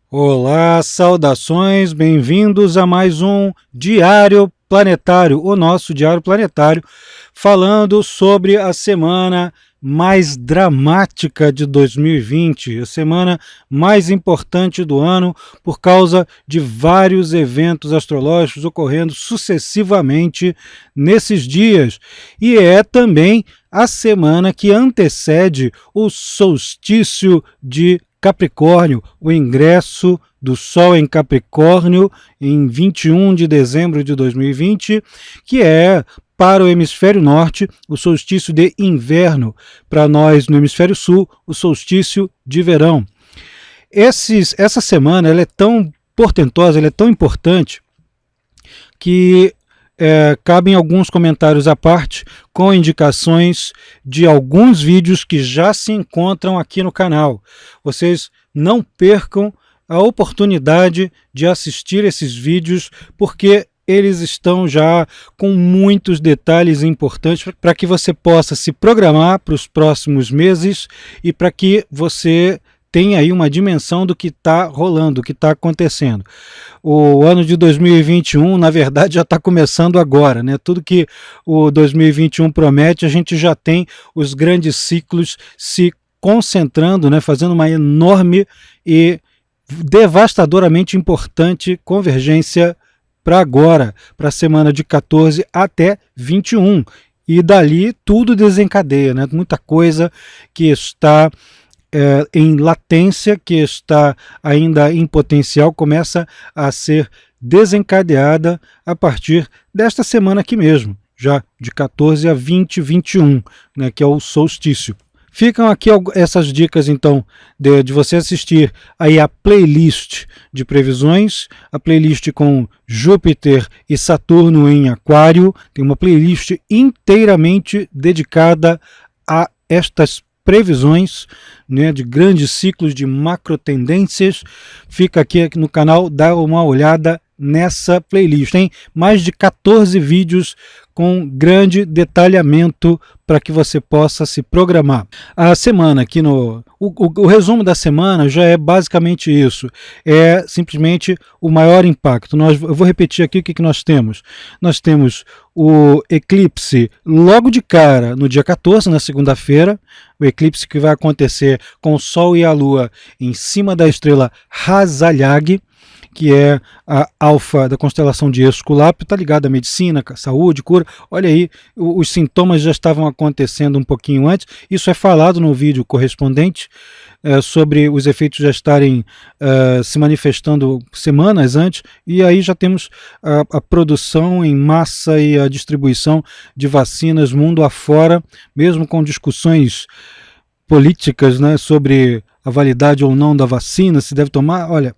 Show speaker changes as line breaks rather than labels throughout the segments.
Olá, saudações, bem-vindos a mais um Diário Planetário, o nosso Diário Planetário, falando sobre a semana mais dramática de 2020, a semana mais importante do ano por causa de vários eventos astrológicos ocorrendo sucessivamente nesses dias. E é também a semana que antecede o solstício de Capricórnio, o ingresso do Sol em Capricórnio em 21 de dezembro de 2020, que é para o hemisfério norte o solstício de inverno, para nós no hemisfério sul o solstício de verão. Essa semana ela é tão portentosa, ela é tão importante que cabem alguns comentários à parte com indicações de alguns vídeos que já se encontram aqui no canal. Vocês não percam a oportunidade de assistir esses vídeos, porque eles estão já com muitos detalhes importantes para que você possa se programar para os próximos meses e para que você tem aí uma dimensão do que está rolando, do que está acontecendo. O ano de 2021, na verdade, já está começando agora, né? Tudo que o 2021 promete, a gente já tem os grandes ciclos se concentrando, né? Fazendo uma enorme e devastadoramente importante convergência para agora, para a semana de 14 até 21. E dali tudo desencadeia, né? Muita coisa que está em latência, que está ainda em potencial, começa a ser desencadeada a partir desta semana aqui mesmo, já de 14 a 20, 21, né, que é o solstício. Ficam aqui essas dicas, então, de você assistir aí a playlist de previsões, a playlist com Júpiter e Saturno em Aquário. Tem uma playlist inteiramente dedicada a estas previsões, né, de grandes ciclos de macro tendências. Fica aqui no canal, dá uma olhada nessa playlist. Tem mais de 14 vídeos com grande detalhamento para que você possa se programar. A semana aqui o resumo da semana já é basicamente isso, é simplesmente o maior impacto. Eu vou repetir aqui o que nós temos. Nós temos o eclipse logo de cara no dia 14, na segunda-feira, o eclipse que vai acontecer com o Sol e a Lua em cima da estrela Rasalhag, que é a alfa da constelação de Esculápio, está ligado à medicina, à saúde, cura. Olha aí, os sintomas já estavam acontecendo um pouquinho antes. Isso é falado no vídeo correspondente, sobre os efeitos já estarem se manifestando semanas antes, e aí já temos a produção em massa e a distribuição de vacinas mundo afora, mesmo com discussões políticas, né, sobre a validade ou não da vacina, se deve tomar. Olha,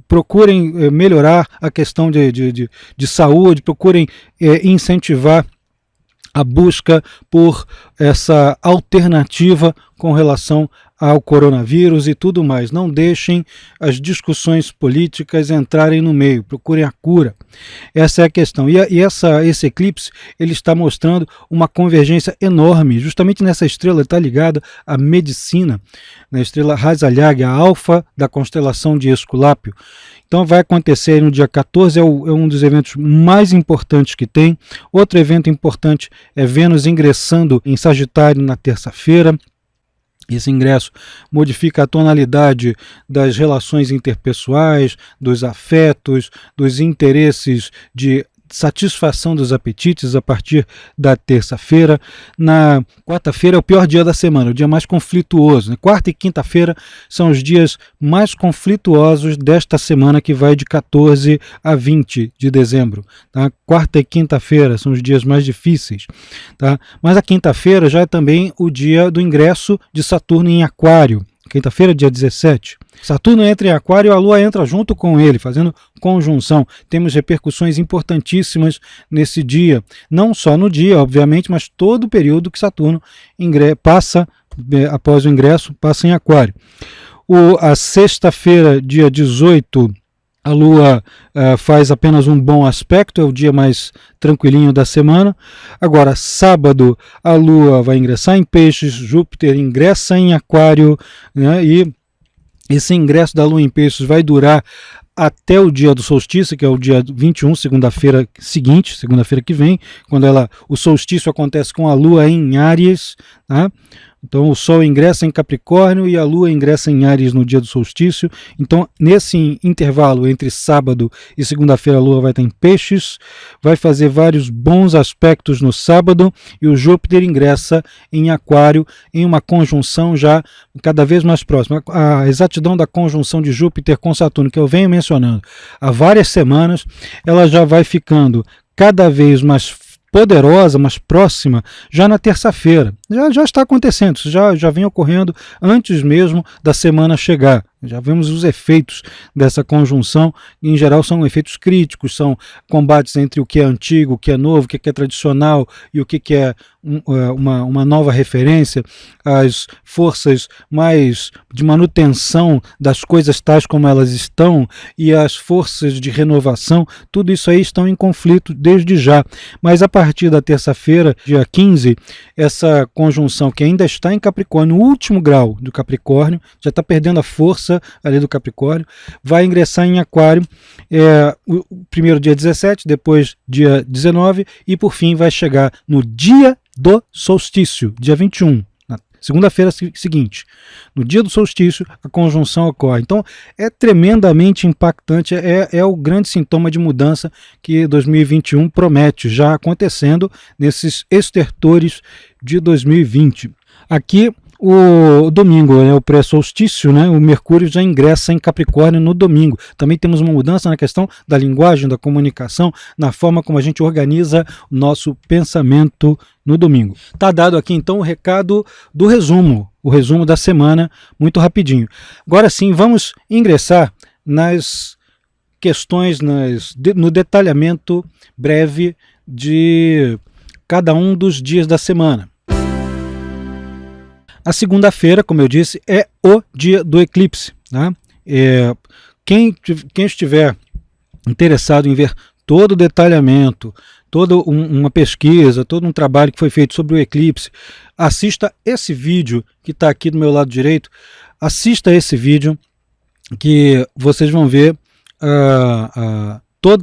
procurem melhorar a questão de saúde, procurem incentivar a busca por essa alternativa com relação ao coronavírus e tudo mais. Não deixem as discussões políticas entrarem no meio, procurem a cura. Essa é a questão. E esse eclipse ele está mostrando uma convergência enorme, justamente nessa estrela está ligada à medicina, na estrela Rasalhag, a alfa da constelação de Esculápio. Então vai acontecer no dia 14, é um dos eventos mais importantes que tem. Outro evento importante é Vênus ingressando em Sagitário na terça-feira. Esse ingresso modifica a tonalidade das relações interpessoais, dos afetos, dos interesses de satisfação dos apetites a partir da terça-feira. Na quarta-feira é o pior dia da semana, o dia mais conflituoso. Quarta e quinta-feira são os dias mais conflituosos desta semana, que vai de 14 a 20 de dezembro. Tá? Quarta e quinta-feira são os dias mais difíceis. Tá? Mas a quinta-feira já é também o dia do ingresso de Saturno em Aquário. Quinta-feira, dia 17. Saturno entra em Aquário e a Lua entra junto com ele, fazendo conjunção. Temos repercussões importantíssimas nesse dia. Não só no dia, obviamente, mas todo o período que Saturno passa, após o ingresso, passa em Aquário. A sexta-feira, dia 18, a Lua faz apenas um bom aspecto, é o dia mais tranquilinho da semana. Agora, sábado, a Lua vai ingressar em Peixes, Júpiter ingressa em Aquário, né, e Esse ingresso da Lua em Peixes vai durar até o dia do solstício, que é o dia 21, segunda-feira seguinte, segunda-feira que vem, quando o solstício acontece com a Lua em Áries, tá? Então o Sol ingressa em Capricórnio e a Lua ingressa em Áries no dia do solstício. Então nesse intervalo entre sábado e segunda-feira a Lua vai estar em Peixes, vai fazer vários bons aspectos no sábado e o Júpiter ingressa em Aquário em uma conjunção já cada vez mais próxima. A exatidão da conjunção de Júpiter com Saturno, que eu venho mencionando há várias semanas, ela já vai ficando cada vez mais poderosa, mais próxima, já na terça-feira. Já está acontecendo, isso já vem ocorrendo antes mesmo da semana chegar. Já vemos os efeitos dessa conjunção, em geral são efeitos críticos, são combates entre o que é antigo, o que é novo, o que é tradicional e o que é uma nova referência, as forças mais de manutenção das coisas tais como elas estão e as forças de renovação, tudo isso aí estão em conflito desde já. Mas a partir da terça-feira, dia 15, essa conjunção que ainda está em Capricórnio, no último grau do Capricórnio, já está perdendo a força ali do Capricórnio, vai ingressar em Aquário, o primeiro dia 17, depois dia 19 e por fim vai chegar no dia do solstício, dia 21, na segunda-feira seguinte. No dia do solstício a conjunção ocorre. Então é tremendamente impactante, é o grande sintoma de mudança que 2021 promete, já acontecendo nesses estertores de 2020. Aqui o domingo, o pré-solstício, o Mercúrio já ingressa em Capricórnio no domingo. Também temos uma mudança na questão da linguagem, da comunicação, na forma como a gente organiza o nosso pensamento no domingo. Está dado aqui então o recado do resumo, o resumo da semana, muito rapidinho. Agora sim, vamos ingressar nas questões, no detalhamento breve de cada um dos dias da semana. A segunda-feira, como eu disse, é o dia do eclipse. Tá? Quem estiver interessado em ver todo o detalhamento, toda uma pesquisa, todo um trabalho que foi feito sobre o eclipse, assista esse vídeo que está aqui do meu lado direito. Assista esse vídeo que vocês vão ver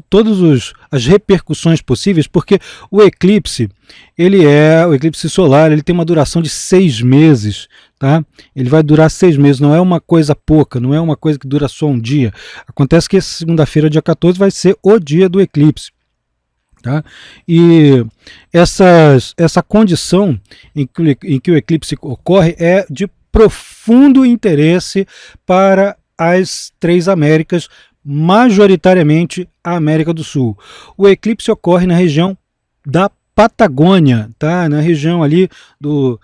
todas as repercussões possíveis, porque o eclipse, o eclipse solar, ele tem uma duração de 6 meses, tá? Ele vai durar 6 meses, não é uma coisa pouca, não é uma coisa que dura só um dia. Acontece que essa segunda-feira, dia 14, vai ser o dia do eclipse. Tá? E essa condição em que o eclipse ocorre é de profundo interesse para as 3 Américas, majoritariamente a América do Sul. O eclipse ocorre na região da Patagônia, tá? Na região ali do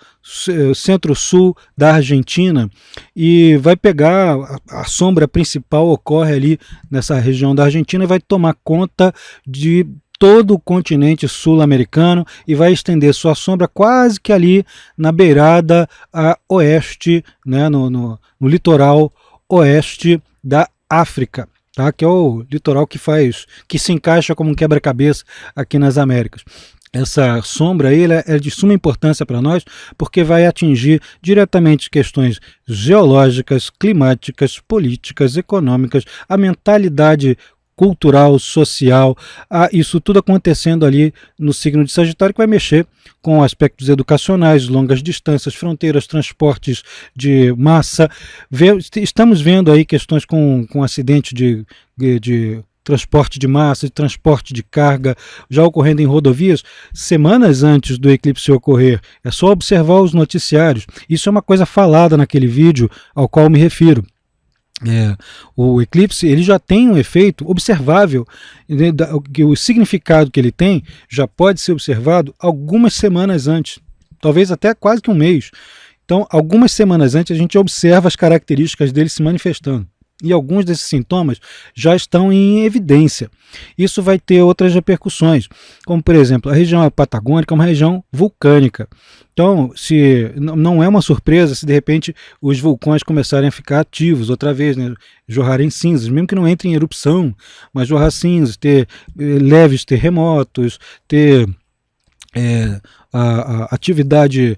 centro-sul da Argentina, e vai pegar, a sombra principal ocorre ali nessa região da Argentina e vai tomar conta de todo o continente sul-americano e vai estender sua sombra quase que ali na beirada a oeste, no litoral oeste da África. Tá? Que é o litoral que se encaixa como um quebra-cabeça aqui nas Américas. Essa sombra aí, é de suma importância para nós, porque vai atingir diretamente questões geológicas, climáticas, políticas, econômicas, a mentalidade cultural, social, isso tudo acontecendo ali no signo de Sagitário, que vai mexer com aspectos educacionais, longas distâncias, fronteiras, transportes de massa. Estamos vendo aí questões com acidente de transporte de massa, de transporte de carga, já ocorrendo em rodovias, semanas antes do eclipse ocorrer. É só observar os noticiários. Isso é uma coisa falada naquele vídeo ao qual me refiro. O eclipse ele já tem um efeito observável, que o significado que ele tem já pode ser observado algumas semanas antes, talvez até quase que um mês. Então, algumas semanas antes a gente observa as características dele se manifestando. E alguns desses sintomas já estão em evidência. Isso vai ter outras repercussões, como por exemplo, a região patagônica é uma região vulcânica. Então, não é uma surpresa se de repente os vulcões começarem a ficar ativos outra vez, jorrarem cinzas, mesmo que não entre em erupção, mas jorrar cinzas, ter leves terremotos, ter a atividade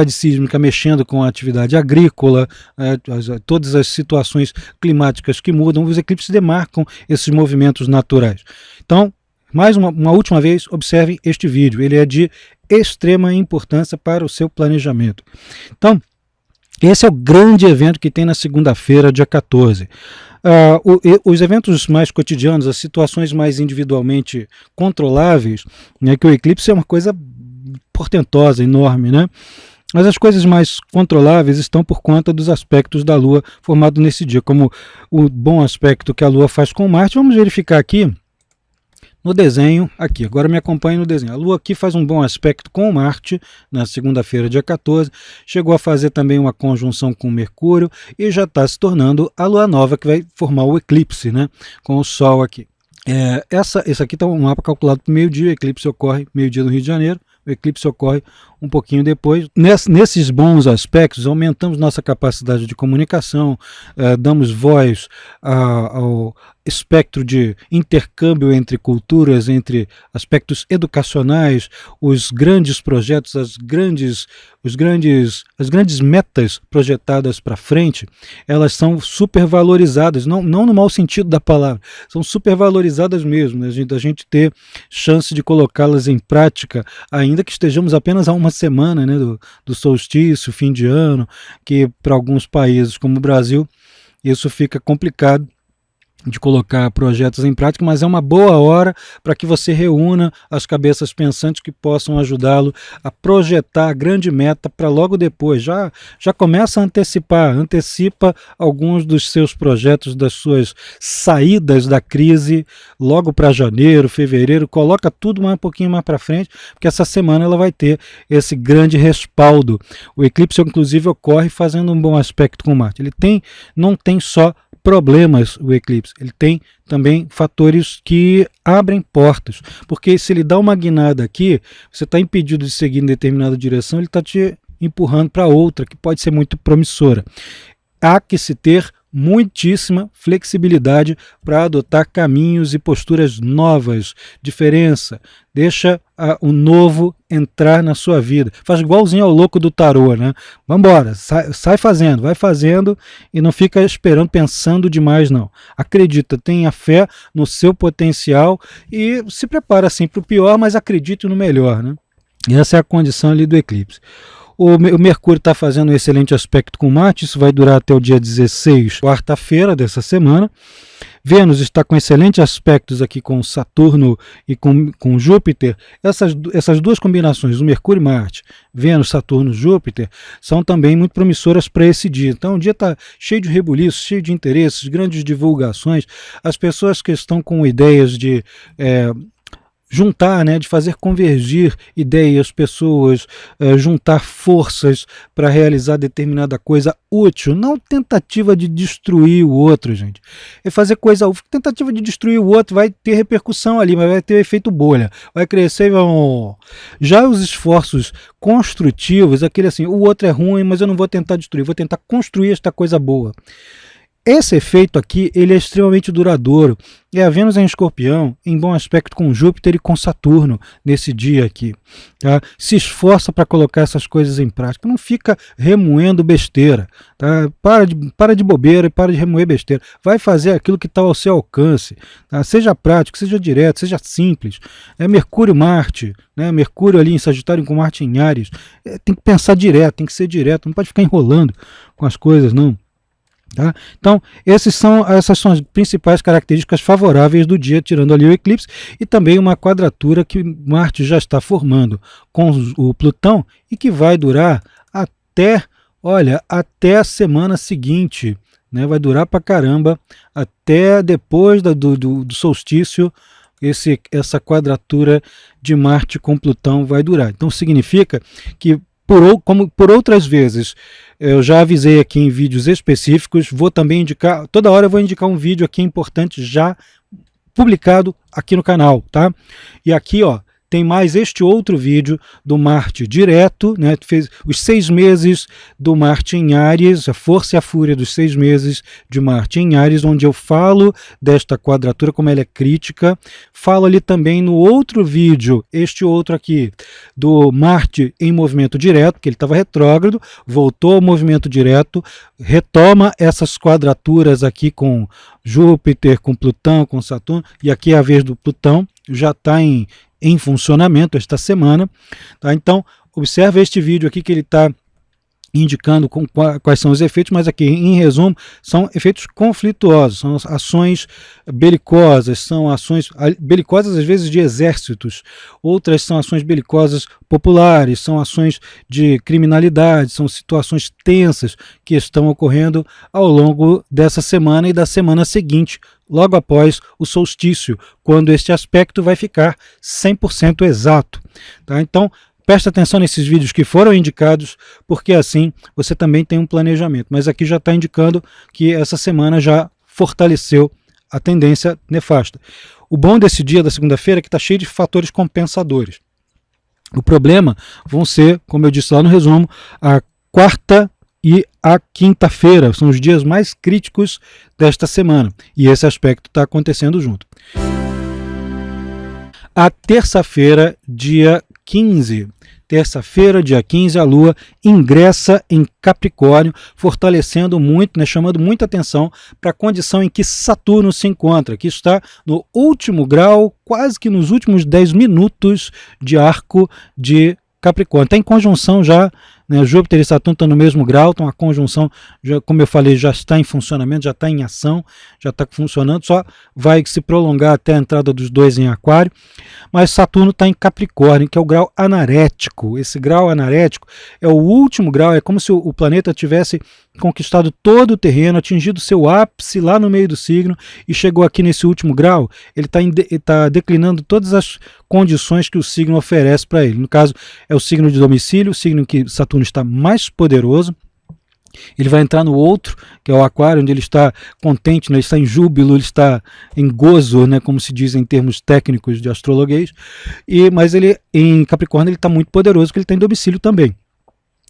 sísmica mexendo com a atividade agrícola, todas as situações climáticas que mudam, os eclipses demarcam esses movimentos naturais. Então, mais uma última vez, observem este vídeo, ele é de extrema importância para o seu planejamento. Então, esse é o grande evento que tem na segunda-feira, dia 14. Os eventos mais cotidianos, as situações mais individualmente controláveis, né, que o eclipse é uma coisa portentosa, enorme, né? Mas as coisas mais controláveis estão por conta dos aspectos da Lua formados nesse dia, como o bom aspecto que a Lua faz com Marte. Vamos verificar aqui no desenho, aqui, agora me acompanhe no desenho. A Lua aqui faz um bom aspecto com Marte, na segunda-feira, dia 14, chegou a fazer também uma conjunção com Mercúrio e já está se tornando a Lua nova que vai formar o eclipse, né, com o Sol aqui. Esse aqui está um mapa calculado para meio-dia, o eclipse ocorre meio-dia no Rio de Janeiro, o eclipse ocorre um pouquinho depois. Nesses bons aspectos, aumentamos nossa capacidade de comunicação, damos voz ao espectro de intercâmbio entre culturas, entre aspectos educacionais, os grandes projetos, as grandes metas projetadas para frente, elas são supervalorizadas, não no mau sentido da palavra, são supervalorizadas mesmo, né? A gente ter chance de colocá-las em prática, ainda que estejamos apenas há uma semana, né, do solstício, fim de ano, que para alguns países como o Brasil, isso fica complicado de colocar projetos em prática, mas é uma boa hora para que você reúna as cabeças pensantes que possam ajudá-lo a projetar a grande meta para logo depois. Já começa a antecipa alguns dos seus projetos, das suas saídas da crise, logo para janeiro, fevereiro, coloca tudo um pouquinho mais para frente, porque essa semana ela vai ter esse grande respaldo. O eclipse, inclusive, ocorre fazendo um bom aspecto com Marte. Não tem só problemas o eclipse, ele tem também fatores que abrem portas, porque se ele dá uma guinada aqui, você está impedido de seguir em determinada direção, ele está te empurrando para outra, que pode ser muito promissora. Há que se ter muitíssima flexibilidade para adotar caminhos e posturas novas, diferença, deixa o novo entrar na sua vida, faz igualzinho ao louco do tarô, né? Vambora, sai fazendo, vai fazendo e não fica esperando, pensando demais não, acredita, tenha fé no seu potencial e se prepara assim para o pior, mas acredite no melhor, né? E essa é a condição ali do eclipse. O Mercúrio está fazendo um excelente aspecto com Marte, isso vai durar até o dia 16, quarta-feira dessa semana. Vênus está com excelentes aspectos aqui com Saturno e com Júpiter. Essas duas combinações, o Mercúrio e Marte, Vênus, Saturno, Júpiter, são também muito promissoras para esse dia. Então o dia está cheio de rebuliços, cheio de interesses, grandes divulgações. As pessoas que estão com ideias de juntar, né, de fazer convergir ideias, pessoas, juntar forças para realizar determinada coisa útil, não tentativa de destruir o outro, gente. É fazer coisa útil. Tentativa de destruir o outro vai ter repercussão ali, mas vai ter efeito bolha, vai crescer e vai... Já os esforços construtivos, aquele assim, o outro é ruim, mas eu não vou tentar destruir, vou tentar construir esta coisa boa. Esse efeito aqui, ele é extremamente duradouro. E a Vênus em Escorpião, em bom aspecto com Júpiter e com Saturno, nesse dia aqui. Tá? Se esforça para colocar essas coisas em prática. Não fica remoendo besteira. Tá? Para de bobeira e para de remoer besteira. Vai fazer aquilo que está ao seu alcance. Tá? Seja prático, seja direto, seja simples. É Mercúrio-Marte, né? Mercúrio ali em Sagitário com Marte em Áries. Tem que pensar direto, tem que ser direto. Não pode ficar enrolando com as coisas, não. Tá? Então, essas são as principais características favoráveis do dia, tirando ali o eclipse, e também uma quadratura que Marte já está formando com o Plutão e que vai durar até a semana seguinte, né? Vai durar pra caramba, até depois do solstício, essa quadratura de Marte com Plutão vai durar. Então significa que, como por outras vezes, eu já avisei aqui em vídeos específicos, vou também indicar, toda hora eu vou indicar um vídeo aqui importante já publicado aqui no canal, tá? E aqui, ó, tem mais este outro vídeo do Marte direto, né? Fez os 6 meses do Marte em Áries, a força e a fúria dos 6 meses de Marte em Áries, onde eu falo desta quadratura, como ela é crítica. Falo ali também no outro vídeo, este outro aqui, do Marte em movimento direto, que ele estava retrógrado, voltou ao movimento direto, retoma essas quadraturas aqui com Júpiter, com Plutão, com Saturno, e aqui é a vez do Plutão, já está em funcionamento esta semana. Tá? Então, observe este vídeo aqui que ele está indicando quais são os efeitos, mas aqui, em resumo, são efeitos conflituosos, são ações belicosas, são ações belicosas às vezes de exércitos, outras são ações belicosas populares, são ações de criminalidade, são situações tensas que estão ocorrendo ao longo dessa semana e da semana seguinte, logo após o solstício, quando este aspecto vai ficar 100% exato. Tá? Então, presta atenção nesses vídeos que foram indicados, porque assim você também tem um planejamento. Mas aqui já está indicando que essa semana já fortaleceu a tendência nefasta. O bom desse dia da segunda-feira é que está cheio de fatores compensadores. O problema vão ser, como eu disse lá no resumo, a quarta e a quinta-feira. São os dias mais críticos desta semana. E esse aspecto está acontecendo junto. A terça-feira, dia 15. Terça-feira, dia 15, a Lua ingressa em Capricórnio, fortalecendo muito, né, chamando muita atenção para a condição em que Saturno se encontra, que está no último grau, quase que nos últimos 10 minutos de arco de Capricórnio. Está em conjunção já, né, Júpiter e Saturno estão no mesmo grau, então a conjunção, já, como eu falei, já está em funcionamento, já está em ação, já está funcionando, só vai se prolongar até a entrada dos dois em Aquário, mas Saturno está em Capricórnio, que é o grau anarético. Esse grau anarético é o último grau, é como se o planeta tivesse conquistado todo o terreno, atingido seu ápice lá no meio do signo e chegou aqui nesse último grau, ele está declinando todas as condições que o signo oferece para ele. No caso, é o signo de domicílio, o signo em que Saturno está mais poderoso. Ele vai entrar no outro, que é o Aquário, onde ele está contente, né? Ele está em júbilo, ele está em gozo, né? Como se diz em termos técnicos de astrologuês. Mas ele em Capricórnio ele está muito poderoso, porque ele está em domicílio também.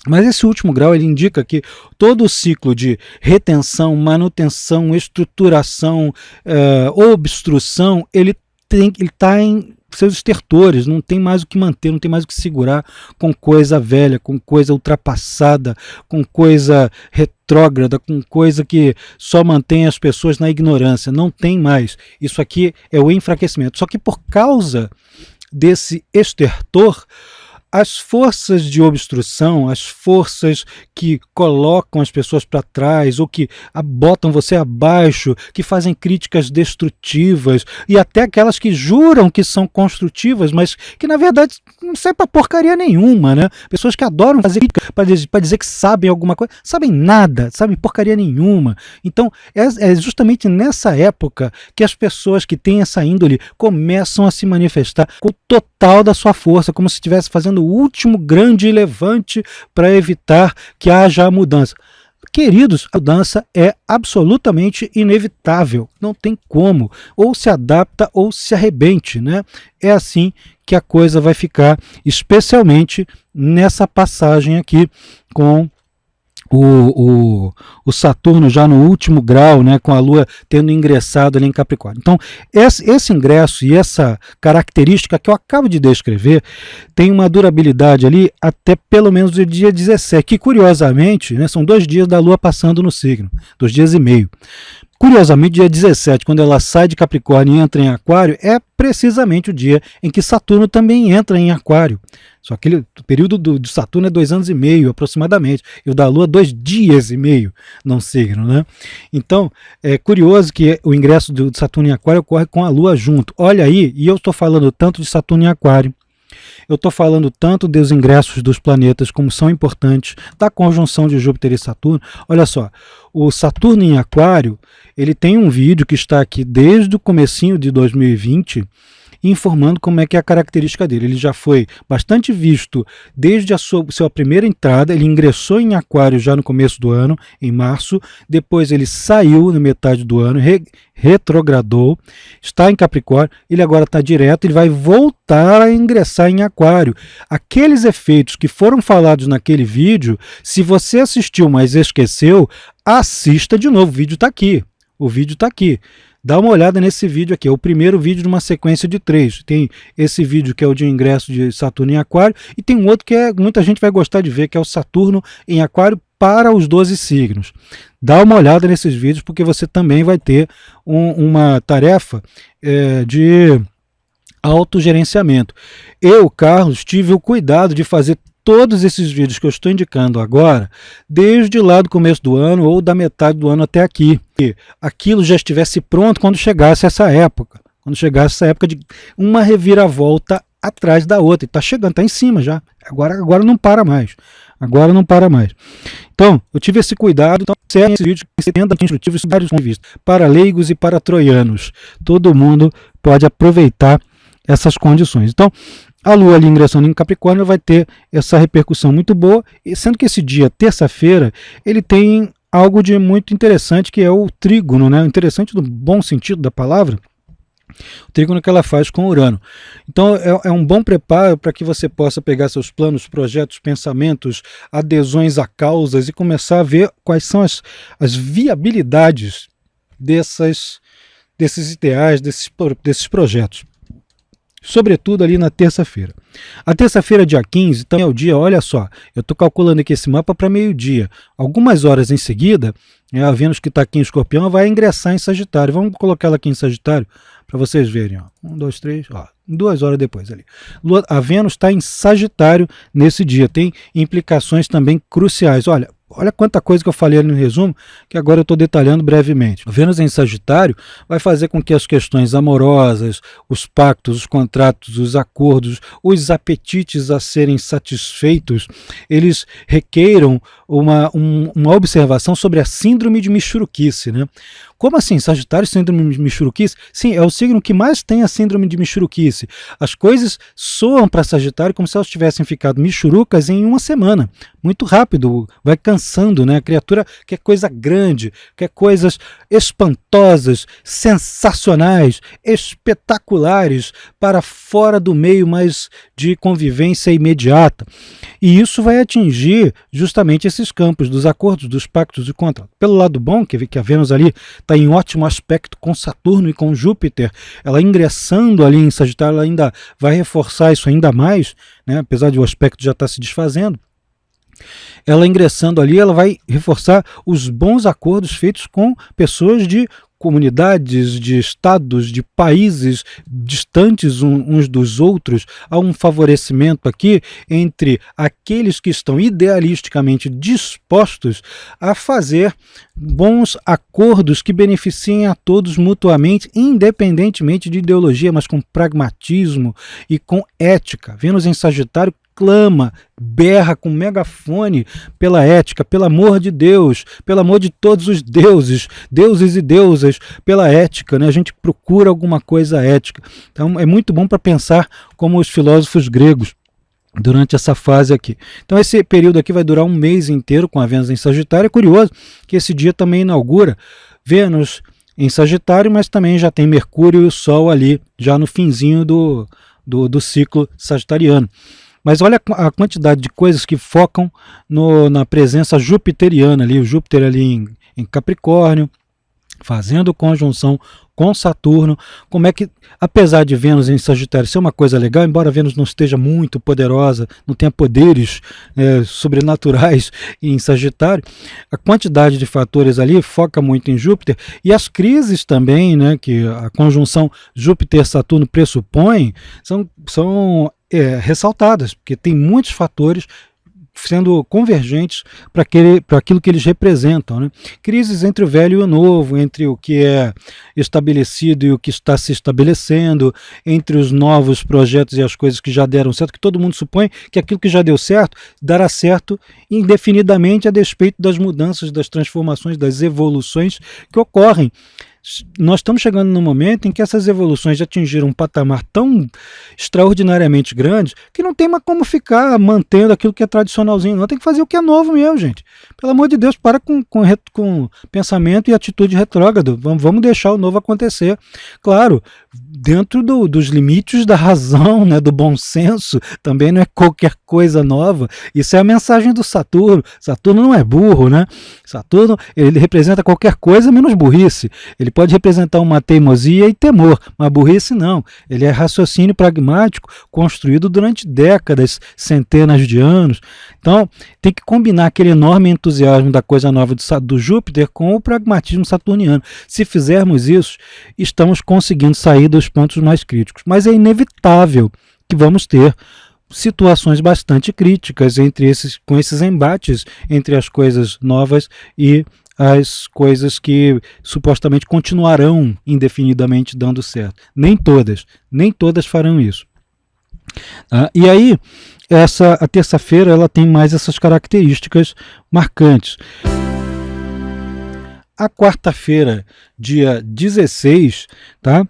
Mas esse último grau ele indica que todo o ciclo de retenção, manutenção, estruturação, obstrução, ele está em seus estertores, não tem mais o que manter, não tem mais o que segurar com coisa velha, com coisa ultrapassada, com coisa retrógrada, com coisa que só mantém as pessoas na ignorância. Não tem mais. Isso aqui é o enfraquecimento. Só que por causa desse estertor, as forças de obstrução, as forças que colocam as pessoas para trás ou que botam você abaixo, que fazem críticas destrutivas e até aquelas que juram que são construtivas, mas que na verdade não serve para porcaria nenhuma, né? Pessoas que adoram fazer crítica para dizer que sabem alguma coisa, sabem nada, sabem porcaria nenhuma. Então é justamente nessa época que as pessoas que têm essa índole começam a se manifestar com o total da sua força, como se estivesse fazendo o último grande levante para evitar que haja a mudança. Queridos, a mudança é absolutamente inevitável, não tem como, ou se adapta ou se arrebente, né? É assim que a coisa vai ficar, especialmente nessa passagem aqui com o Saturno já no último grau, né, com a Lua tendo ingressado ali em Capricórnio. Então, esse ingresso e essa característica que eu acabo de descrever tem uma durabilidade ali até pelo menos o dia 17, que curiosamente, né, são 2 dias da Lua passando no signo, 2 dias e meio. Curiosamente, dia 17, quando ela sai de Capricórnio e entra em Aquário, é precisamente o dia em que Saturno também entra em Aquário. Só que o período de Saturno é 2 anos e meio, aproximadamente, e o da Lua 2 dias e meio num signo, né? Então, é curioso que o ingresso de Saturno em Aquário ocorre com a Lua junto. Olha aí, e eu estou falando tanto de Saturno em Aquário, eu estou falando tanto dos ingressos dos planetas, como são importantes, da conjunção de Júpiter e Saturno. Olha só, o Saturno em Aquário, ele tem um vídeo que está aqui desde o comecinho de 2020, informando como é que é a característica dele. Ele já foi bastante visto desde a sua primeira entrada, ele ingressou em Aquário já no começo do ano, em março, depois ele saiu na metade do ano, retrogradou, está em Capricórnio, ele agora está direto, ele vai voltar a ingressar em Aquário. Aqueles efeitos que foram falados naquele vídeo, se você assistiu, mas esqueceu, assista de novo, o vídeo está aqui. O vídeo está aqui. Dá uma olhada nesse vídeo aqui, é o primeiro vídeo de uma sequência de 3. Tem esse vídeo que é o de ingresso de Saturno em Aquário, e tem um outro que muita gente vai gostar de ver, que é o Saturno em Aquário para os 12 signos. Dá uma olhada nesses vídeos, porque você também vai ter uma tarefa de autogerenciamento. Eu, Carlos, tive o cuidado de fazer todos esses vídeos que eu estou indicando agora, desde lá do começo do ano ou da metade do ano até aqui. Que aquilo já estivesse pronto quando chegasse essa época. Quando chegasse essa época de uma reviravolta atrás da outra. E está chegando, está em cima já. Agora não para mais. Agora não para mais. Então, eu tive esse cuidado. Então, esse vídeo que tenta instrutivos de vários pontos de vista. Para leigos e para troianos. Todo mundo pode aproveitar essas condições. Então, a Lua ali ingressando em Capricórnio vai ter essa repercussão muito boa, sendo que esse dia, terça-feira, ele tem algo de muito interessante, que é o trígono, né? Interessante no bom sentido da palavra, o trígono que ela faz com Urano. Então é um bom preparo para que você possa pegar seus planos, projetos, pensamentos, adesões a causas e começar a ver quais são as viabilidades desses ideais, desses projetos. Sobretudo ali na terça-feira. A terça-feira, dia 15, também é o dia, olha só, eu estou calculando aqui esse mapa para meio-dia. Algumas horas em seguida, a Vênus que está aqui em Escorpião vai ingressar em Sagitário. Vamos colocar ela aqui em Sagitário para vocês verem. Ó. 1, 2, 3, ó, 2 horas depois ali. A Vênus está em Sagitário nesse dia, tem implicações também cruciais. Olha quanta coisa que eu falei ali no resumo, que agora eu estou detalhando brevemente. A Vênus em Sagitário vai fazer com que as questões amorosas, os pactos, os contratos, os acordos, os apetites a serem satisfeitos, eles requeiram uma observação sobre a síndrome de Michuruquice, né? Como assim, Sagitário, síndrome de Michuruquice? Sim, é o signo que mais tem a síndrome de Michuruquice. As coisas soam para Sagitário como se elas tivessem ficado michurucas em uma semana. Muito rápido, vai cansando, né? A criatura quer coisa grande, quer coisas espantosas, sensacionais, espetaculares, para fora do meio mais de convivência imediata. E isso vai atingir justamente esses campos dos acordos, dos pactos e contratos. Pelo lado bom, que a Vênus ali está em ótimo aspecto com Saturno e com Júpiter, ela ingressando ali em Sagitário, ela ainda vai reforçar isso ainda mais, né? Apesar de o aspecto já estar se desfazendo. Ela ingressando ali, ela vai reforçar os bons acordos feitos com pessoas de comunidades, de estados, de países distantes uns dos outros. Há um favorecimento aqui entre aqueles que estão idealisticamente dispostos a fazer bons acordos que beneficiem a todos mutuamente, independentemente de ideologia, mas com pragmatismo e com ética. Vênus em Sagitário clama, berra com megafone pela ética, pelo amor de Deus, pelo amor de todos os deuses, deuses e deusas, pela ética, né? A gente procura alguma coisa ética. Então é muito bom para pensar como os filósofos gregos durante essa fase aqui. Então esse período aqui vai durar um mês inteiro com a Vênus em Sagitário. É curioso que esse dia também inaugura Vênus em Sagitário, mas também já tem Mercúrio e o Sol ali, já no finzinho do ciclo sagitariano. Mas olha a quantidade de coisas que focam na presença jupiteriana ali, o Júpiter ali em Capricórnio, fazendo conjunção com Saturno. Como é que, apesar de Vênus em Sagitário ser uma coisa legal, embora Vênus não esteja muito poderosa, não tenha poderes sobrenaturais em Sagitário, a quantidade de fatores ali foca muito em Júpiter, e as crises também, né, que a conjunção Júpiter-Saturno pressupõe, são ressaltadas, porque tem muitos fatores sendo convergentes para aquilo que eles representam, né? Crises entre o velho e o novo, entre o que é estabelecido e o que está se estabelecendo, entre os novos projetos e as coisas que já deram certo, que todo mundo supõe que aquilo que já deu certo dará certo indefinidamente, a despeito das mudanças, das transformações, das evoluções que ocorrem nós estamos chegando num momento em que essas evoluções já atingiram um patamar tão extraordinariamente grande que não tem mais como ficar mantendo aquilo que é tradicionalzinho, não. Tem que fazer o que é novo mesmo, gente. Pelo amor de Deus, para com pensamento e atitude retrógrado. Vamos deixar o novo acontecer. Claro, dentro dos limites da razão, né, do bom senso, também não é qualquer coisa nova. Isso é a mensagem do Saturno. Saturno não é burro, né? Saturno, ele representa qualquer coisa menos burrice. Ele pode representar uma teimosia e temor, mas burrice não. Ele é raciocínio pragmático construído durante décadas, centenas de anos. Então, tem que combinar aquele enorme entusiasmo da coisa nova do Júpiter com o pragmatismo saturniano. Se fizermos isso, estamos conseguindo sair dos pontos mais críticos. Mas é inevitável que vamos ter situações bastante críticas com esses embates entre as coisas novas e as coisas que supostamente continuarão indefinidamente dando certo. Nem todas farão isso. E aí, a terça-feira ela tem mais essas características marcantes. A quarta-feira, dia 16, tá?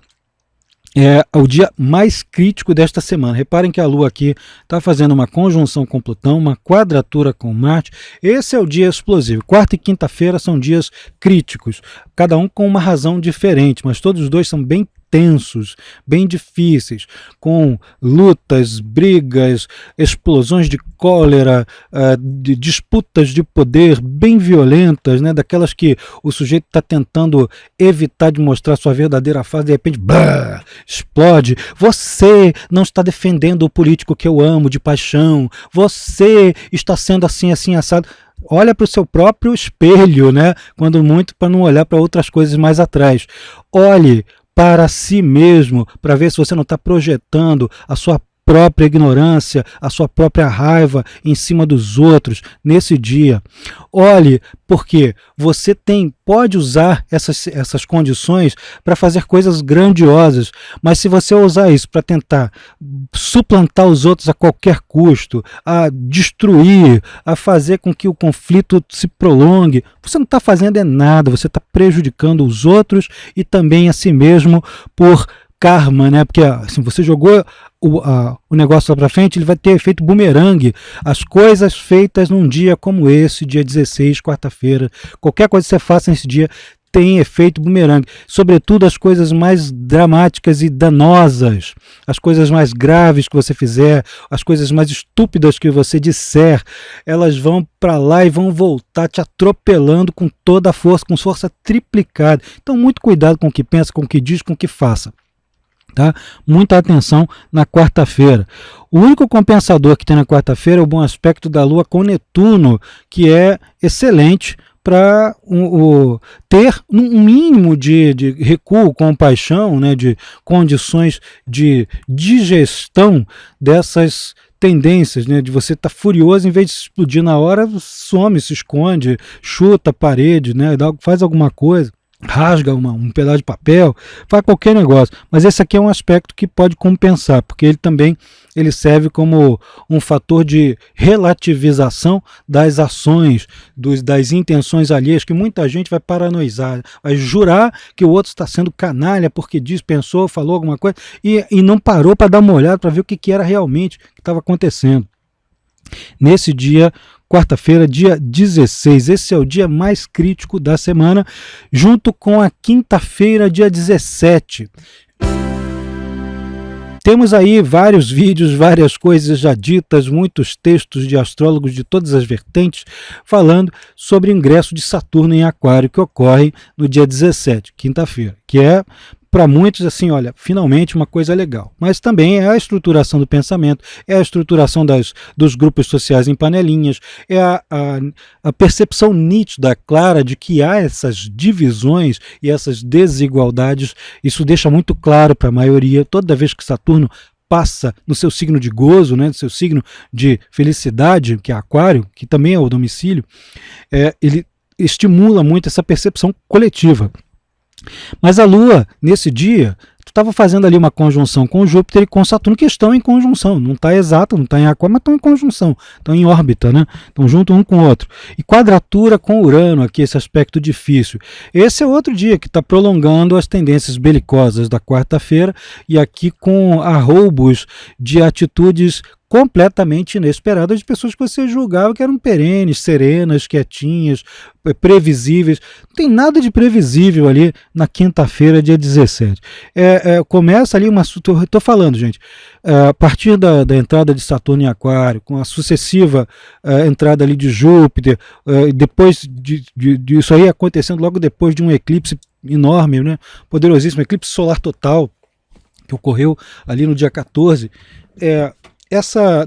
É o dia mais crítico desta semana. Reparem que a Lua aqui está fazendo uma conjunção com Plutão, uma quadratura com Marte. Esse é o dia explosivo. Quarta e quinta-feira são dias críticos, cada um com uma razão diferente, mas todos os dois são bem tensos, bem difíceis, com lutas, brigas, explosões de cólera, de disputas de poder bem violentas, né, daquelas que o sujeito está tentando evitar de mostrar sua verdadeira face, de repente, explode. Você não está defendendo o político que eu amo de paixão, você está sendo assim, assim, assado. Olha para o seu próprio espelho, né, quando muito, para não olhar para outras coisas mais atrás. Olhe para si mesmo, para ver se você não está projetando a sua própria ignorância, a sua própria raiva em cima dos outros nesse dia. Olhe, porque você pode usar essas condições para fazer coisas grandiosas, mas se você usar isso para tentar suplantar os outros a qualquer custo, a destruir, a fazer com que o conflito se prolongue, você não está fazendo nada, você está prejudicando os outros e também a si mesmo por karma, né? Porque assim, você jogou o negócio lá para frente, ele vai ter efeito bumerangue. As coisas feitas num dia como esse, dia 16, quarta-feira, qualquer coisa que você faça nesse dia tem efeito bumerangue, sobretudo as coisas mais dramáticas e danosas, as coisas mais graves que você fizer, as coisas mais estúpidas que você disser, elas vão para lá e vão voltar te atropelando com toda a força, com força triplicada. Então muito cuidado com o que pensa, com o que diz, com o que faça. Tá? Muita atenção na quarta-feira. O único compensador que tem na quarta-feira é o bom aspecto da Lua com Netuno, que é excelente para ter um mínimo de recuo, compaixão, né, de condições de digestão dessas tendências, né, de você estar furioso, em vez de explodir na hora, some, se esconde, chuta a parede, né, faz alguma coisa. Rasga um pedaço de papel, faz qualquer negócio, mas esse aqui é um aspecto que pode compensar, porque ele serve como um fator de relativização das ações, das intenções alheias, que muita gente vai paranoizar, vai jurar que o outro está sendo canalha porque pensou, falou alguma coisa e não parou para dar uma olhada para ver o que era realmente que estava acontecendo. Nesse dia, quarta-feira, dia 16, esse é o dia mais crítico da semana, junto com a quinta-feira, dia 17. Temos aí vários vídeos, várias coisas já ditas, muitos textos de astrólogos de todas as vertentes, falando sobre o ingresso de Saturno em Aquário, que ocorre no dia 17, quinta-feira, que é, para muitos, assim, olha, finalmente uma coisa legal. Mas também é a estruturação do pensamento, é a estruturação dos grupos sociais em panelinhas, é a percepção nítida, clara, de que há essas divisões e essas desigualdades. Isso deixa muito claro para a maioria, toda vez que Saturno passa no seu signo de gozo, né, no seu signo de felicidade, que é Aquário, que também é o domicílio, ele estimula muito essa percepção coletiva. Mas a Lua, nesse dia, tu estava fazendo ali uma conjunção com Júpiter e com Saturno, que estão em conjunção, não está exato, não está em Aquário, mas estão em conjunção, estão em órbita, né? Estão junto um com o outro. E quadratura com Urano, aqui esse aspecto difícil. Esse é outro dia que está prolongando as tendências belicosas da quarta-feira e aqui com arroubos de atitudes completamente inesperadas de pessoas que você julgava que eram perenes, serenas, quietinhas, previsíveis. Não tem nada de previsível ali na quinta-feira, dia 17. Começa ali estou falando, gente, a partir da entrada de Saturno em Aquário, com a sucessiva entrada ali de Júpiter, depois disso aí acontecendo logo depois de um eclipse enorme, né, poderosíssimo, eclipse solar total, que ocorreu ali no dia 14,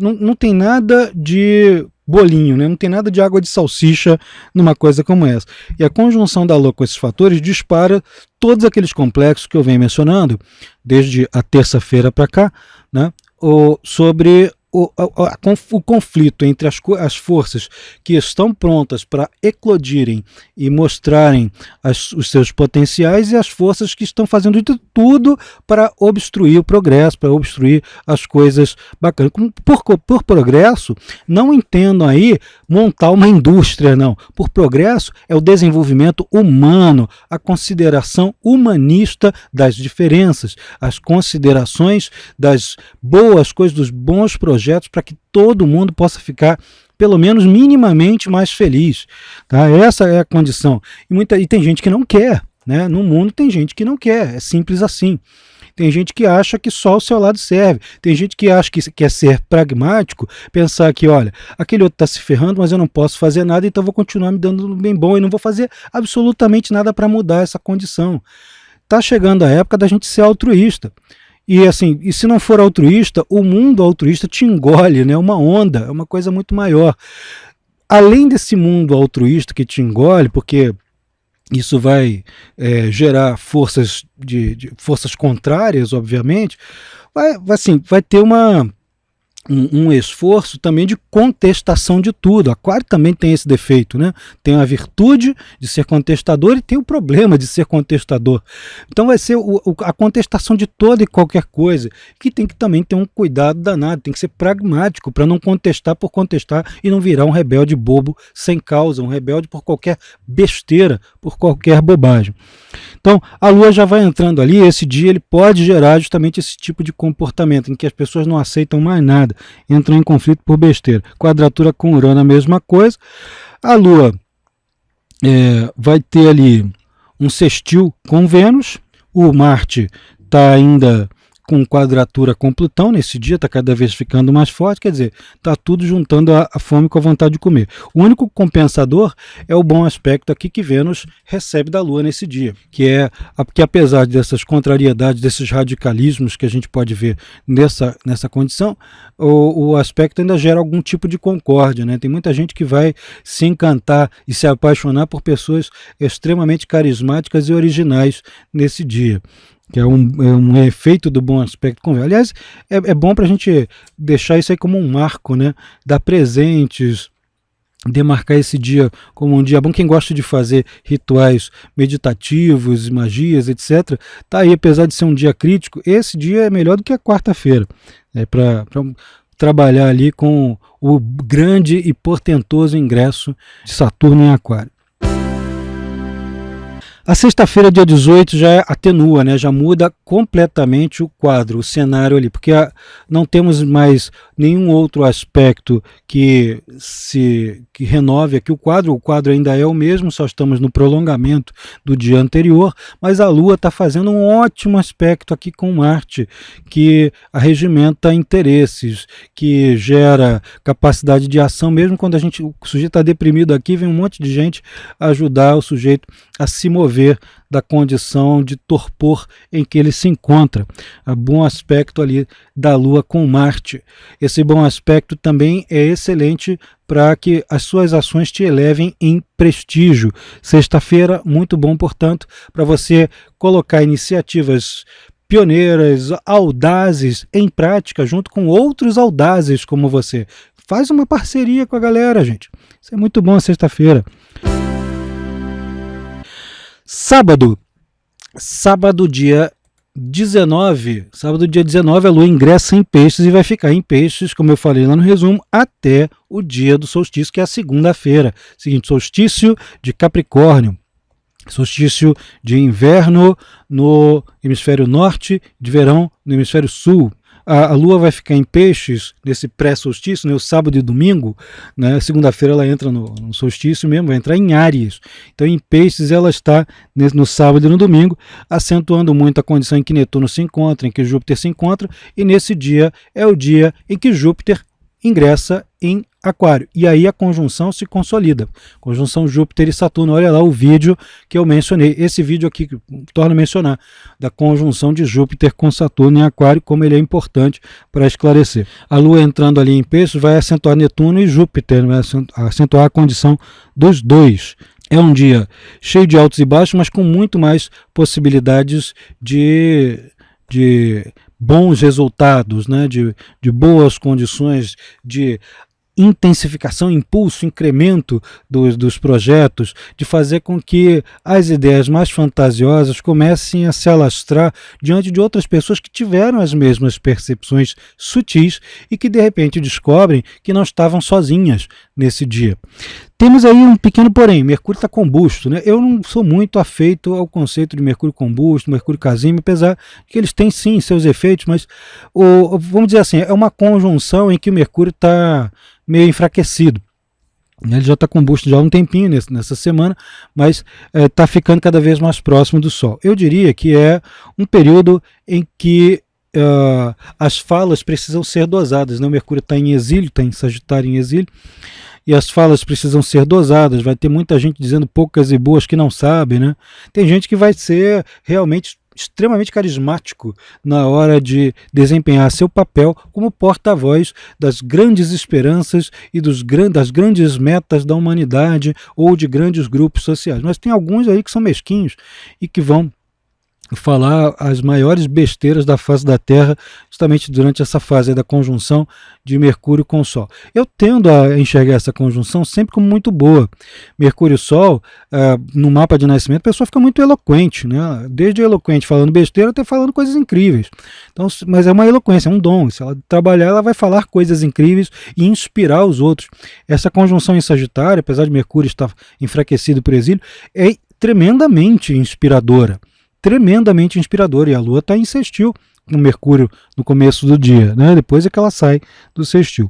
não tem nada de bolinho, né? Não tem nada de água de salsicha numa coisa como essa. E a conjunção da Lua com esses fatores dispara todos aqueles complexos que eu venho mencionando, desde a terça-feira para cá, né? Sobre o conflito entre as forças que estão prontas para eclodirem e mostrarem os seus potenciais e as forças que estão fazendo de tudo para obstruir o progresso, para obstruir as coisas bacanas. Por progresso, não entendam aí montar uma indústria, não. Por progresso é o desenvolvimento humano, a consideração humanista das diferenças, as considerações das boas coisas, dos bons projetos, para que todo mundo possa ficar pelo menos minimamente mais feliz, tá? Essa é a condição. E tem gente que não quer, né? No mundo tem gente que não quer, é simples assim. Tem gente que acha que só o seu lado serve. Tem gente que acha que quer ser pragmático, pensar que, olha, aquele outro está se ferrando, mas eu não posso fazer nada, então vou continuar me dando bem bom e não vou fazer absolutamente nada para mudar essa condição. Está chegando a época da gente ser altruísta. E assim, e se não for altruísta, o mundo altruísta te engole, né? Uma onda, é uma coisa muito maior. Além desse mundo altruísta que te engole, porque isso vai gerar forças forças contrárias, obviamente, vai ter um esforço também de contestação de tudo. Aquário também tem esse defeito, né? Tem a virtude de ser contestador e tem o problema de ser contestador. Então vai ser a contestação de toda e qualquer coisa, que tem que também ter um cuidado danado, tem que ser pragmático para não contestar por contestar e não virar um rebelde bobo sem causa, um rebelde por qualquer besteira, por qualquer bobagem. Então a Lua já vai entrando ali, esse dia ele pode gerar justamente esse tipo de comportamento, em que as pessoas não aceitam mais nada, entram em conflito por besteira. Quadratura com Urano, a mesma coisa. A Lua vai ter ali um sextil com Vênus, o Marte está ainda com quadratura com Plutão nesse dia, está cada vez ficando mais forte, quer dizer, está tudo juntando a fome com a vontade de comer. O único compensador é o bom aspecto aqui que Vênus recebe da Lua nesse dia, que apesar dessas contrariedades, desses radicalismos que a gente pode ver nessa condição, o aspecto ainda gera algum tipo de concórdia, né? Tem muita gente que vai se encantar e se apaixonar por pessoas extremamente carismáticas e originais nesse dia, que é um efeito do bom aspecto com Vênus. Aliás, é bom para a gente deixar isso aí como um marco, né? Dar presentes, demarcar esse dia como um dia bom. Quem gosta de fazer rituais meditativos, magias, etc., tá aí, apesar de ser um dia crítico, esse dia é melhor do que a quarta-feira, para trabalhar ali com o grande e portentoso ingresso de Saturno em Aquário. A sexta-feira, dia 18, já atenua, né? Já muda completamente o quadro, o cenário ali, porque não temos mais nenhum outro aspecto que renove aqui o quadro ainda é o mesmo, só estamos no prolongamento do dia anterior, mas a Lua está fazendo um ótimo aspecto aqui com Marte, que arregimenta interesses, que gera capacidade de ação, mesmo quando o sujeito está deprimido aqui, vem um monte de gente ajudar o sujeito a se mover da condição de torpor em que ele se encontra. A bom aspecto ali da Lua com Marte. Esse bom aspecto também é excelente para que as suas ações te elevem em prestígio. Sexta-feira, muito bom, portanto, para você colocar iniciativas pioneiras, audazes em prática, junto com outros audazes como você. Faz uma parceria com a galera, gente. Isso é muito bom, sexta-feira. Sábado, dia 19, sábado dia 19, a Lua ingressa em Peixes e vai ficar em Peixes, como eu falei lá no resumo, até o dia do solstício, que é a segunda-feira. Seguinte, solstício de Capricórnio, solstício de inverno no hemisfério norte, de verão no hemisfério sul. A Lua vai ficar em Peixes nesse pré-solstício, né, o sábado e domingo, né, segunda-feira ela entra no solstício mesmo, vai entrar em Áries. Então em Peixes ela está no sábado e no domingo, acentuando muito a condição em que Netuno se encontra, em que Júpiter se encontra, e nesse dia é o dia em que Júpiter ingressa em Aquário. E aí a conjunção se consolida. Conjunção Júpiter e Saturno. Olha lá o vídeo que eu mencionei. Esse vídeo aqui que torna a mencionar da conjunção de Júpiter com Saturno em Aquário, como ele é importante para esclarecer. A Lua entrando ali em Peixes vai acentuar Netuno e Júpiter, vai acentuar a condição dos dois. É um dia cheio de altos e baixos, mas com muito mais possibilidades de bons resultados, né? de boas condições, de intensificação, impulso, incremento dos projetos, de fazer com que as ideias mais fantasiosas comecem a se alastrar diante de outras pessoas que tiveram as mesmas percepções sutis e que de repente descobrem que não estavam sozinhas nesse dia. Temos aí um pequeno porém, Mercúrio está combusto, né? Eu não sou muito afeito ao conceito de Mercúrio combusto, Mercúrio casímio, apesar de que eles têm sim seus efeitos, mas vamos dizer assim, é uma conjunção em que o Mercúrio está meio enfraquecido. Ele já está combusto já há um tempinho nessa semana, mas está ficando cada vez mais próximo do Sol. Eu diria que é um período em que as falas precisam ser dosadas, né? O Mercúrio está em exílio, está em Sagitário em exílio, e as falas precisam ser dosadas. Vai ter muita gente dizendo poucas e boas que não sabe, né? Tem gente que vai ser realmente extremamente carismático na hora de desempenhar seu papel como porta-voz das grandes esperanças e das grandes metas da humanidade ou de grandes grupos sociais. Mas tem alguns aí que são mesquinhos e que vão falar as maiores besteiras da face da Terra justamente durante essa fase da conjunção de Mercúrio com o Sol. Eu tendo a enxergar essa conjunção sempre como muito boa. Mercúrio e Sol, no mapa de nascimento, a pessoa fica muito eloquente, né? Desde eloquente falando besteira até falando coisas incríveis. Então, mas é uma eloquência, é um dom. Se ela trabalhar, ela vai falar coisas incríveis e inspirar os outros. Essa conjunção em Sagitário, apesar de Mercúrio estar enfraquecido por exílio, é tremendamente inspiradora. Tremendamente inspirador, e a Lua está em sextil com Mercúrio no começo do dia, né? Depois é que ela sai do sextil.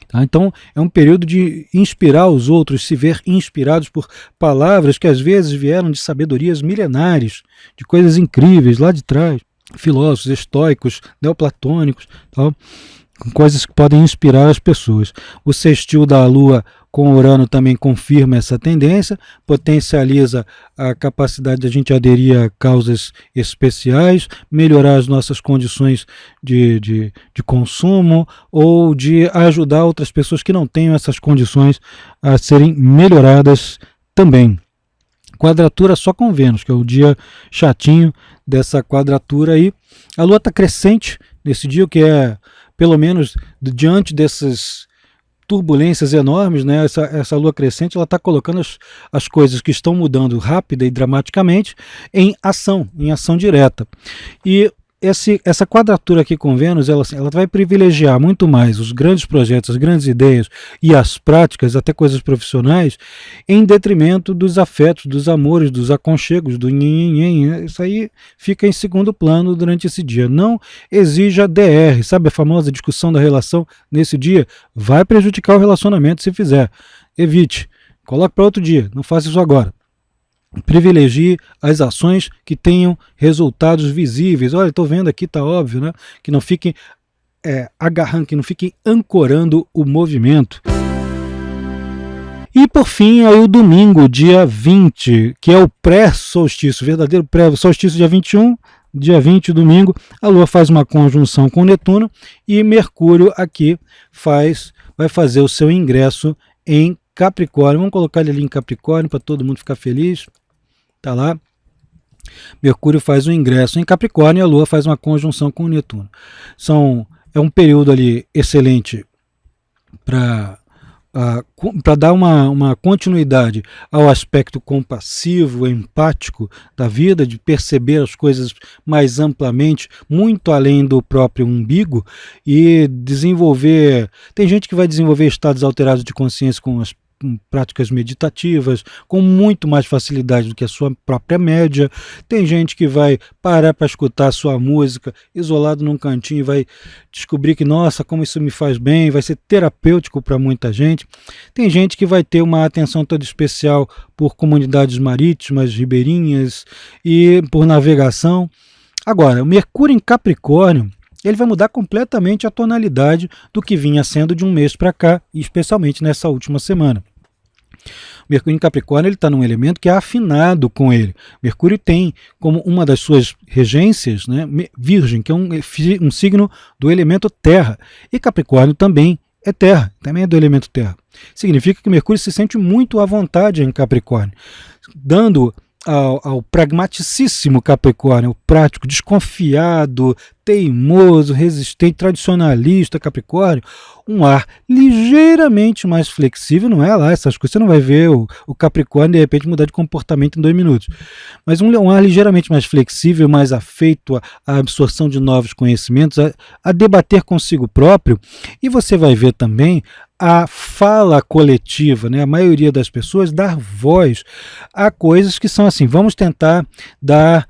Tá? Então é um período de inspirar os outros, se ver inspirados por palavras que às vezes vieram de sabedorias milenares, de coisas incríveis lá de trás, filósofos estoicos, neoplatônicos, tal, com coisas que podem inspirar as pessoas. O sextil da Lua com Urano também confirma essa tendência, potencializa a capacidade de a gente aderir a causas especiais, melhorar as nossas condições de consumo ou de ajudar outras pessoas que não tenham essas condições a serem melhoradas também. Quadratura só com Vênus, que é o dia chatinho dessa quadratura aí. A Lua está crescente nesse dia, o que é, pelo menos diante dessas turbulências enormes, né? Essa Lua crescente, ela está colocando as coisas que estão mudando rápida e dramaticamente em ação direta. E essa quadratura aqui com Vênus, ela vai privilegiar muito mais os grandes projetos, as grandes ideias e as práticas, até coisas profissionais, em detrimento dos afetos, dos amores, dos aconchegos, do nhenhenhen. Isso aí fica em segundo plano durante esse dia. Não exija DR, sabe a famosa discussão da relação nesse dia? Vai prejudicar o relacionamento se fizer. Evite. Coloque para outro dia, não faça isso agora. Privilegie as ações que tenham resultados visíveis. Olha, estou vendo aqui, está óbvio, né? Que não fiquem agarrando, que não fiquem ancorando o movimento. E por fim, aí o domingo, dia 20, que é o pré-solstício, verdadeiro pré-solstício, dia 21, dia 20, domingo, a Lua faz uma conjunção com Netuno e Mercúrio aqui vai fazer o seu ingresso em Capricórnio. Vamos colocar ele ali em Capricórnio para todo mundo ficar feliz. Tá lá. Mercúrio faz um ingresso em Capricórnio e a Lua faz uma conjunção com o Netuno. É um período ali excelente para para dar uma continuidade ao aspecto compassivo, empático da vida, de perceber as coisas mais amplamente, muito além do próprio umbigo, e desenvolver. Tem gente que vai desenvolver estados alterados de consciência com práticas meditativas, com muito mais facilidade do que a sua própria média. Tem gente que vai parar para escutar a sua música isolado num cantinho e vai descobrir que, nossa, como isso me faz bem, vai ser terapêutico para muita gente. Tem gente que vai ter uma atenção toda especial por comunidades marítimas, ribeirinhas e por navegação. Agora, o Mercúrio em Capricórnio, ele vai mudar completamente a tonalidade do que vinha sendo de um mês para cá, e especialmente nessa última semana. O Mercúrio em Capricórnio está num elemento que é afinado com ele. Mercúrio tem como uma das suas regências, né, Virgem, que é um signo do elemento terra. E Capricórnio também é terra, também é do elemento terra. Significa que Mercúrio se sente muito à vontade em Capricórnio, dando ao pragmaticíssimo Capricórnio, o prático, desconfiado, teimoso, resistente, tradicionalista Capricórnio, um ar ligeiramente mais flexível. Não é lá essas coisas, você não vai ver o Capricórnio de repente mudar de comportamento em 2 minutos, mas um ar ligeiramente mais flexível, mais afeito à absorção de novos conhecimentos, a debater consigo próprio. E você vai ver também a fala coletiva, né? A maioria das pessoas dar voz a coisas que são assim, vamos tentar dar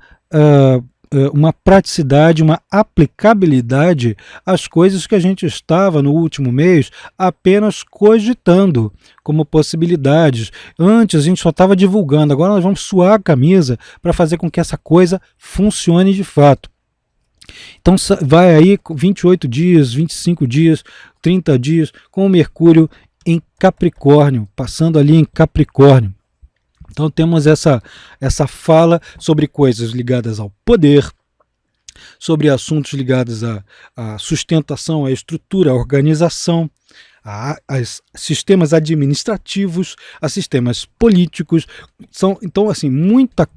uma praticidade, uma aplicabilidade às coisas que a gente estava no último mês apenas cogitando como possibilidades. Antes a gente só estava divulgando, agora nós vamos suar a camisa para fazer com que essa coisa funcione de fato. Então vai aí 28 dias, 25 dias, 30 dias com o Mercúrio em Capricórnio, passando ali em Capricórnio. Então temos essa fala sobre coisas ligadas ao poder, sobre assuntos ligados à sustentação, à estrutura, à organização, a sistemas administrativos, a sistemas políticos. Então, assim, muita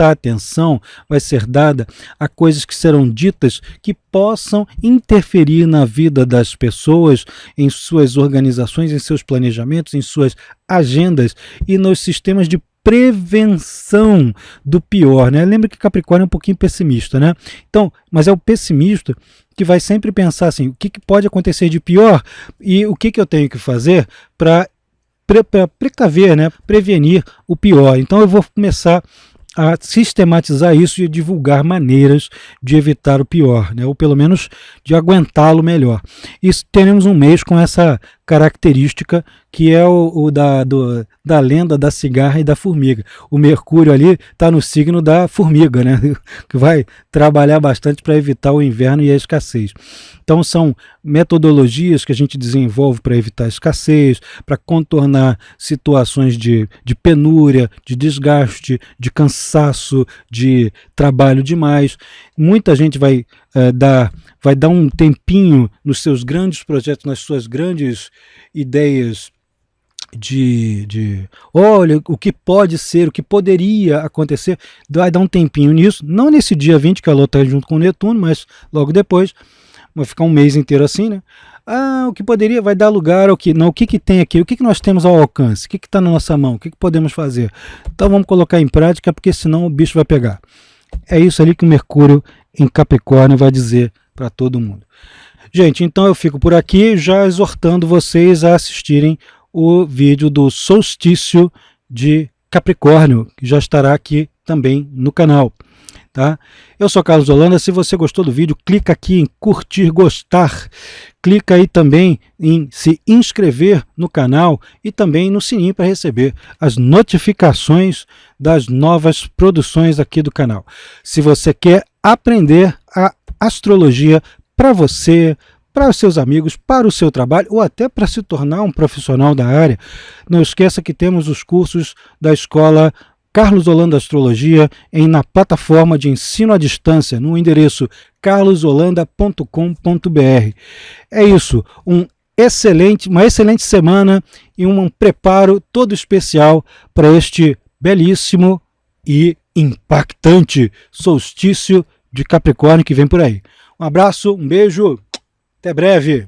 atenção vai ser dada a coisas que serão ditas que possam interferir na vida das pessoas, em suas organizações, em seus planejamentos, em suas agendas e nos sistemas de prevenção do pior, né? Lembra que Capricórnio é um pouquinho pessimista, né? Então, mas é o pessimista que vai sempre pensar assim, o que pode acontecer de pior e o que eu tenho que fazer para precaver, né? Prevenir o pior. Então eu vou começar a sistematizar isso e divulgar maneiras de evitar o pior, né? Ou pelo menos de aguentá-lo melhor. E teremos um mês com essa característica que é da lenda da cigarra e da formiga. O Mercúrio ali está no signo da formiga, né? Que vai trabalhar bastante para evitar o inverno e a escassez. Então são metodologias que a gente desenvolve para evitar a escassez, para contornar situações de penúria, de desgaste, de cansaço, de trabalho demais. Muita gente vai dar um tempinho nos seus grandes projetos, nas suas grandes ideias olha, o que pode ser, o que poderia acontecer, vai dar um tempinho nisso, não nesse dia 20 que a Lua está junto com o Netuno, mas logo depois, vai ficar um mês inteiro assim, né? O que poderia, vai dar lugar ao que, não, o que tem aqui, o que nós temos ao alcance, o que está na nossa mão, o que podemos fazer. Então vamos colocar em prática, porque senão o bicho vai pegar. É isso ali que o Mercúrio em Capricórnio vai dizer para todo mundo. Gente, então eu fico por aqui já exortando vocês a assistirem o vídeo do solstício de Capricórnio, que já estará aqui também no canal. Tá? Eu sou Carlos Holanda. Se você gostou do vídeo, clica aqui em curtir, gostar. Clica aí também em se inscrever no canal e também no sininho para receber as notificações das novas produções aqui do canal. Se você quer aprender a astrologia para você, para os seus amigos, para o seu trabalho ou até para se tornar um profissional da área, não esqueça que temos os cursos da escola Carlos Holanda Astrologia na plataforma de ensino à distância, no endereço carlosholanda.com.br. É isso, uma excelente semana e um preparo todo especial para este belíssimo e impactante solstício de Capricórnio que vem por aí. Um abraço, um beijo, até breve!